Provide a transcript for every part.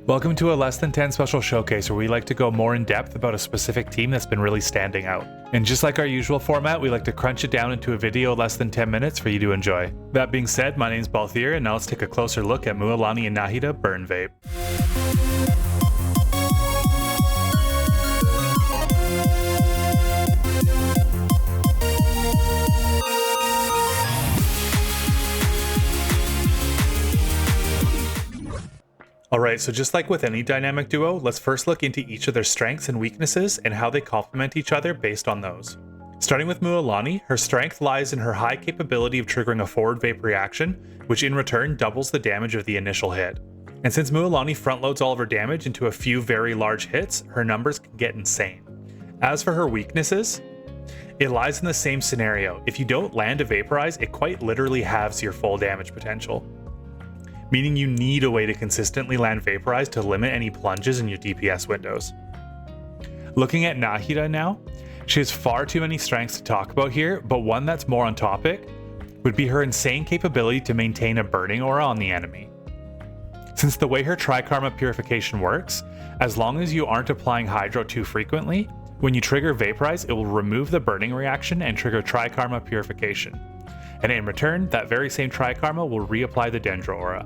Welcome to a less than 10 special showcase where we like to go more in depth about a specific team that's been really standing out. And just like our usual format, we like to crunch it down into a video less than 10 minutes for you to enjoy. That being said, my name's Balthier, and now let's take a closer look at Mualani and Nahida Burnvape. Alright, so just like with any dynamic duo, let's first look into each of their strengths and weaknesses and how they complement each other based on those. Starting with Mualani, her strength lies in her high capability of triggering a forward vape reaction, which in return doubles the damage of the initial hit. And since Mualani front loads all of her damage into a few very large hits, her numbers can get insane. As for her weaknesses, it lies in the same scenario. If you don't land a vaporize, it quite literally halves your full damage potential, meaning you need a way to consistently land vaporize to limit any plunges in your DPS windows. Looking at Nahida now, she has far too many strengths to talk about here, but one that's more on topic would be her insane capability to maintain a burning aura on the enemy. Since the way her Trikarma purification works, as long as you aren't applying Hydro too frequently, when you trigger vaporize, it will remove the burning reaction and trigger Trikarma purification. And in return, that very same Trikarma will reapply the Dendro aura.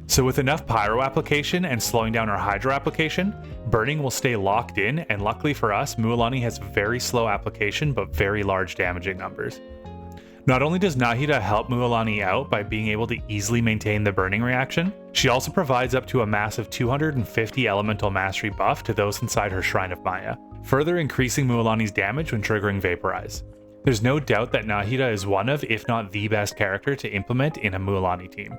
So with enough Pyro application and slowing down our Hydro application, burning will stay locked in, and luckily for us, Mualani has very slow application but very large damaging numbers. Not only does Nahida help Mualani out by being able to easily maintain the burning reaction, she also provides up to a massive 250 elemental mastery buff to those inside her Shrine of Maya, further increasing Mualani's damage when triggering Vaporize. There's no doubt that Nahida is one of, if not the best character to implement in a Mualani team.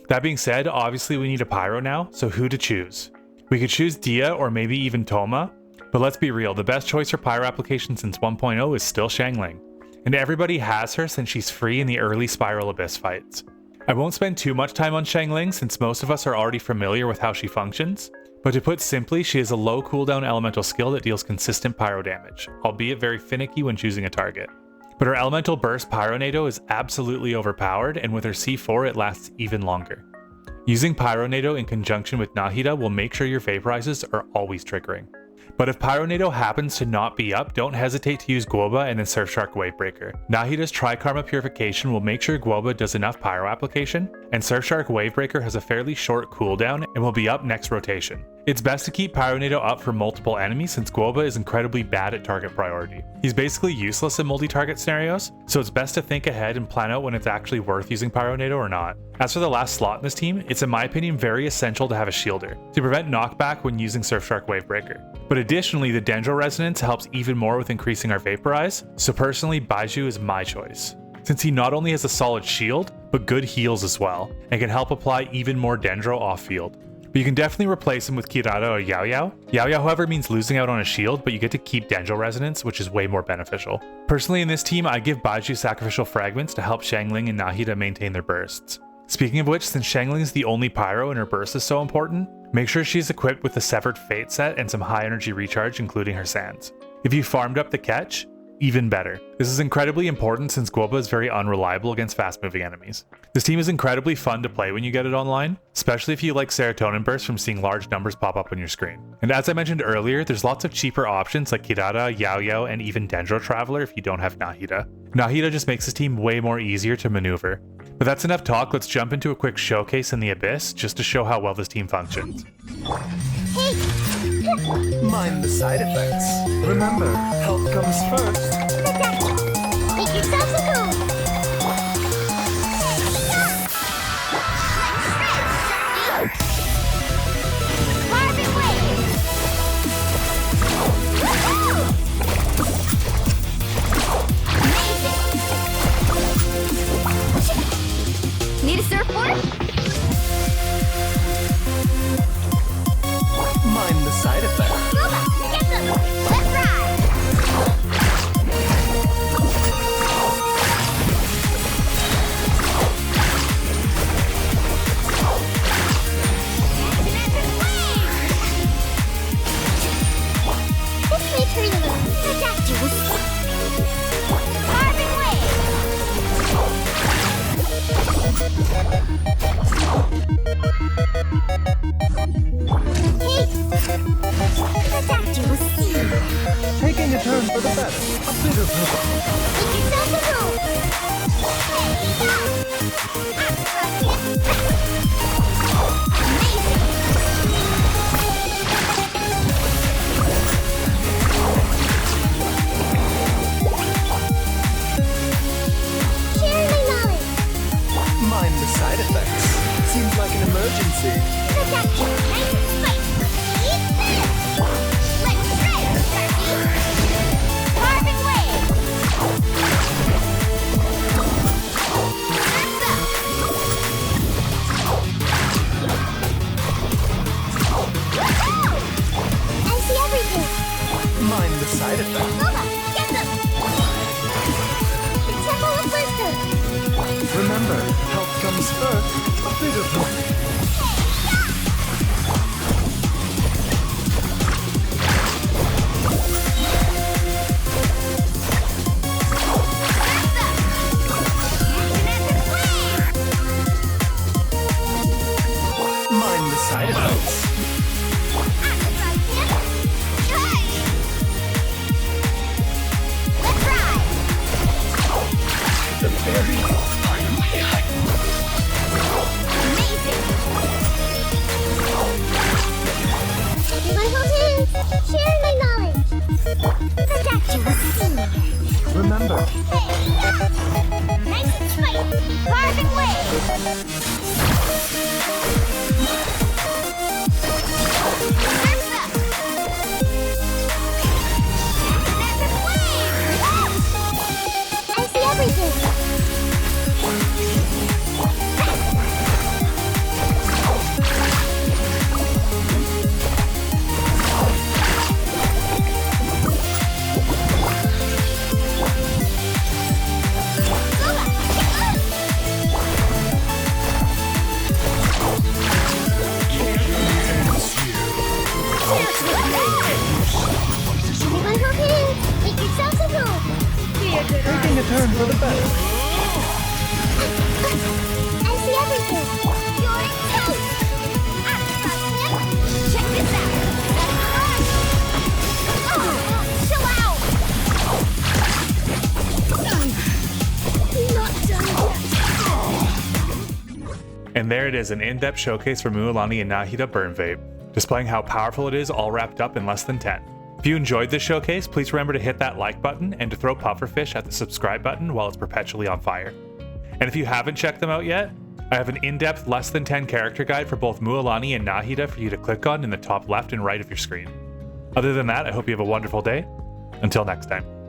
That being said, obviously we need a Pyro now, so who to choose? We could choose Dia or maybe even Toma, but let's be real, the best choice for Pyro application since 1.0 is still Xiangling. And everybody has her since she's free in the early Spiral Abyss fights. I won't spend too much time on Xiangling since most of us are already familiar with how she functions, but to put simply, she is a low cooldown elemental skill that deals consistent Pyro damage, albeit very finicky when choosing a target. But her Elemental Burst Pyronado is absolutely overpowered, and with her C4 it lasts even longer. Using Pyronado in conjunction with Nahida will make sure your vaporizes are always triggering. But if Pyronado happens to not be up, don't hesitate to use Guoba and then Surfshark Wavebreaker. Nahida's Trikarma Purification will make sure Guoba does enough Pyro application, and Surfshark Wavebreaker has a fairly short cooldown and will be up next rotation. It's best to keep Pyronado up for multiple enemies since Guoba is incredibly bad at target priority. He's basically useless in multi-target scenarios, so it's best to think ahead and plan out when it's actually worth using Pyronado or not. As for the last slot in this team, it's in my opinion very essential to have a shielder, to prevent knockback when using Surfshark Wavebreaker. But additionally, the Dendro Resonance helps even more with increasing our Vaporize, so personally Baizhu is my choice, since he not only has a solid shield, but good heals as well, and can help apply even more Dendro off-field. But you can definitely replace him with Kirara or Yao Yao. Yao Yao, however, means losing out on a shield, but you get to keep Dendro Resonance, which is way more beneficial. Personally in this team, I give Baizhu Sacrificial Fragments to help Xiangling and Nahida maintain their bursts. Speaking of which, since Xiangling is the only Pyro and her burst is so important, make sure she's equipped with the Severed Fate set and some high energy recharge including her Sands. If you farmed up the catch, even better. This is incredibly important since Guoba is very unreliable against fast-moving enemies. This team is incredibly fun to play when you get it online, especially if you like Serotonin Burst from seeing large numbers pop up on your screen. And as I mentioned earlier, there's lots of cheaper options like Kirara, Yao Yao, and even Dendro Traveler if you don't have Nahida. Nahida just makes this team way more easier to maneuver. But that's enough talk, let's jump into a quick showcase in the Abyss just to show how well this team functions. Mind the side effects. Remember, health comes first. Make yourselves a move. Carbon wave. Amazing. Need a surfboard? Mind the side effects. Get them. Let's ride. efficiency. Protect you. Nice and spicy. Eat this. Let's shred it, Sharky. Carving wave. Surf's up. Woohoo! I see everything. Mind the side effects. Lola, get them. The temple of wisdom. Remember, health comes first. A bit of luck. Mind the side effects. Let's ride! The very Amazing! You wanna hold hands? Sharing my knowledge. Protect you, senior. remember. Hey! Nice and spicy! Carving wave! Surf's up! Magnetic wave! I see everything! Make yourselves at home. Taking a turn for the better. I see everything. You're toast. Check this out. Chill out. Not done yet. And there it is, an in-depth showcase for Mualani and Nahida Burnvape, displaying how powerful it is all wrapped up in less than 10. If you enjoyed this showcase, please remember to hit that like button and to throw pufferfish at the subscribe button while it's perpetually on fire. And if you haven't checked them out yet, I have an in-depth less than 10 character guide for both Mualani and Nahida for you to click on in the top left and right of your screen. Other than that, I hope you have a wonderful day. Until next time.